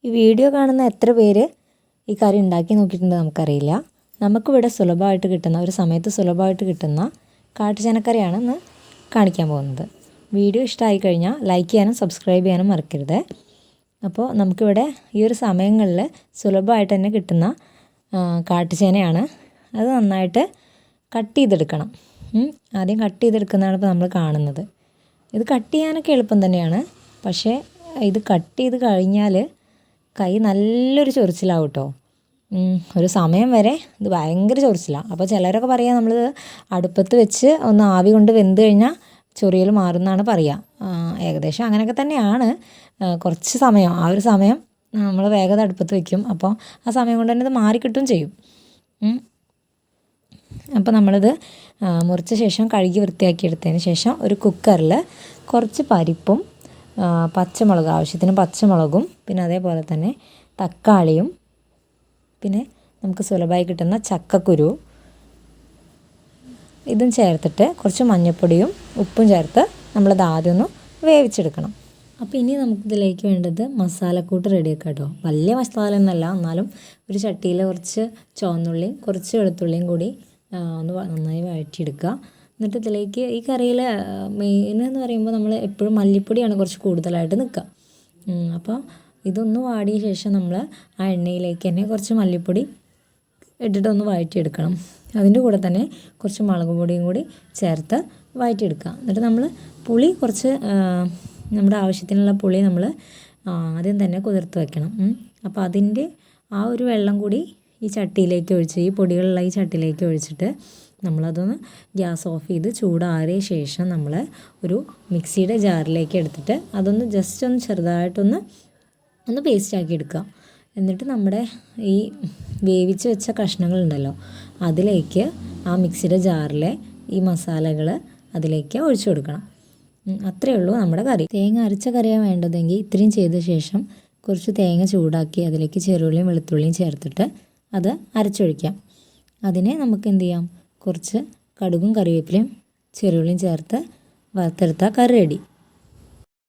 ഈ വീഡിയോ കാണുന്ന എത്ര പേര് ഈ കറി ഉണ്ടാക്കി നോക്കിയിട്ടുണ്ട് നമുക്കറിയില്ല. നമുക്കിവിടെ സുലഭമായിട്ട് കിട്ടുന്ന ഒരു സമയത്ത് സുലഭമായിട്ട് കിട്ടുന്ന കാട്ടുചനക്കറിയാണ് ഇന്ന് കാണിക്കാൻ പോകുന്നത്. വീഡിയോ ഇഷ്ടമായി കഴിഞ്ഞാൽ ലൈക്ക് ചെയ്യാനും സബ്സ്ക്രൈബ് ചെയ്യാനും മറക്കരുത്. അപ്പോൾ നമുക്കിവിടെ ഈ ഒരു സമയങ്ങളിൽ സുലഭമായിട്ട് തന്നെ കിട്ടുന്ന കാട്ടുചേനയാണ്. അത് നന്നായിട്ട് കട്ട് ചെയ്തെടുക്കണം. ആദ്യം കട്ട് ചെയ്തെടുക്കുന്നതാണ് ഇപ്പോൾ നമ്മൾ കാണുന്നത്. ഇത് കട്ട് ചെയ്യാനൊക്കെ എളുപ്പം തന്നെയാണ്. പക്ഷേ ഇത് കട്ട് ചെയ്ത് കഴിഞ്ഞാൽ കൈ നല്ലൊരു ചൊറിച്ചിലാവും കേട്ടോ. ഒരു സമയം വരെ ഇത് ഭയങ്കര ചൊറിച്ചിലാണ്. അപ്പോൾ ചിലരൊക്കെ പറയുക നമ്മൾ അടുപ്പത്ത് വെച്ച് ഒന്ന് ആവി കൊണ്ട് വെന്ത് കഴിഞ്ഞാൽ ചൊറിയൽ മാറുമെന്നാണ് പറയുക. ഏകദേശം അങ്ങനെയൊക്കെ തന്നെയാണ്. കുറച്ച് സമയം, ആ ഒരു സമയം നമ്മൾ വേഗത അടുപ്പത്ത് വയ്ക്കും. അപ്പോൾ ആ സമയം കൊണ്ട് തന്നെ ഇത് മാറിക്കിട്ടും ചെയ്യും. അപ്പോൾ നമ്മളിത് മുറിച്ച ശേഷം കഴുകി വൃത്തിയാക്കി എടുത്തതിന് ശേഷം ഒരു കുക്കറിൽ കുറച്ച് പരിപ്പും പച്ചമുളക്, ആവശ്യത്തിന് പച്ചമുളകും, പിന്നെ അതേപോലെ തന്നെ തക്കാളിയും, പിന്നെ നമുക്ക് സുലഭമായി കിട്ടുന്ന ചക്കക്കുരു, ഇതും ചേർത്തിട്ട് കുറച്ച് മഞ്ഞൾപ്പൊടിയും ഉപ്പും ചേർത്ത് നമ്മളത് ആദ്യം ഒന്ന് വേവിച്ചെടുക്കണം. അപ്പോൾ ഇനി നമുക്കിതിലേക്ക് വേണ്ടത് മസാലക്കൂട്ട് റെഡിയാക്കാം കേട്ടോ. വലിയ മസാല ഒന്നല്ല, എന്നാലും ഒരു ചട്ടിയിൽ കുറച്ച് ചുവന്നുള്ളിയും കുറച്ച് വെളുത്തുള്ളിയും കൂടി ഒന്ന് നന്നായി വഴറ്റിയെടുക്കുക. എന്നിട്ട് ഇതിലേക്ക് ഈ കറിയിൽ മെയിൻ എന്ന് പറയുമ്പോൾ നമ്മൾ എപ്പോഴും മല്ലിപ്പൊടിയാണ് കുറച്ച് കൂടുതലായിട്ട് നിൽക്കുക. അപ്പോൾ ഇതൊന്ന് വാടിയ ശേഷം നമ്മൾ ആ എണ്ണയിലേക്ക് തന്നെ കുറച്ച് മല്ലിപ്പൊടി ഇട്ടിട്ട് ഒന്ന് വഴറ്റിയെടുക്കണം. അതിൻ്റെ കൂടെ തന്നെ കുറച്ച് മുളക് പൊടിയും കൂടി ചേർത്ത് വഴറ്റിയെടുക്കുക. എന്നിട്ട് നമ്മൾ പുളി കുറച്ച് നമ്മുടെ ആവശ്യത്തിനുള്ള പുളി നമ്മൾ ആദ്യം തന്നെ കുതിർത്ത് വെക്കണം. അപ്പോൾ അതിൻ്റെ ആ ഒരു വെള്ളം കൂടി ഈ ചട്ടിയിലേക്ക് ഒഴിച്ച്, ഈ പൊടികളുള്ള ഈ ചട്ടിയിലേക്ക് ഒഴിച്ചിട്ട് നമ്മളതൊന്ന് ഗ്യാസ് ഓഫ് ചെയ്ത് ചൂടാറിയ ശേഷം നമ്മൾ ഒരു മിക്സിയുടെ ജാറിലേക്ക് എടുത്തിട്ട് അതൊന്ന് ജസ്റ്റ് ഒന്ന് ചെറുതായിട്ടൊന്ന് പേസ്റ്റാക്കി എടുക്കുക. എന്നിട്ട് നമ്മുടെ ഈ വേവിച്ച് വെച്ച കഷ്ണങ്ങളുണ്ടല്ലോ അതിലേക്ക് ആ മിക്സിയുടെ ജാറിലെ ഈ മസാലകൾ അതിലേക്ക് ഒഴിച്ചു കൊടുക്കണം. അത്രയേ ഉള്ളൂ നമ്മുടെ കറി. തേങ്ങ അരച്ച കറിയാണ് വേണ്ടതെങ്കിൽ ഇത്രയും ചെയ്ത ശേഷം കുറച്ച് തേങ്ങ ചൂടാക്കി അതിലേക്ക് ചെറുള്ളിയും വെളുത്തുള്ളിയും ചേർത്തിട്ട് അത് അരച്ചൊഴിക്കാം. അതിനെ നമുക്ക് എന്ത് ചെയ്യാം, കുറച്ച് കടുകും കറിവേപ്പിലയും ചെറുള്ളിയും ചേർത്ത് വറുത്തെടുത്താൽ കറി റെഡി.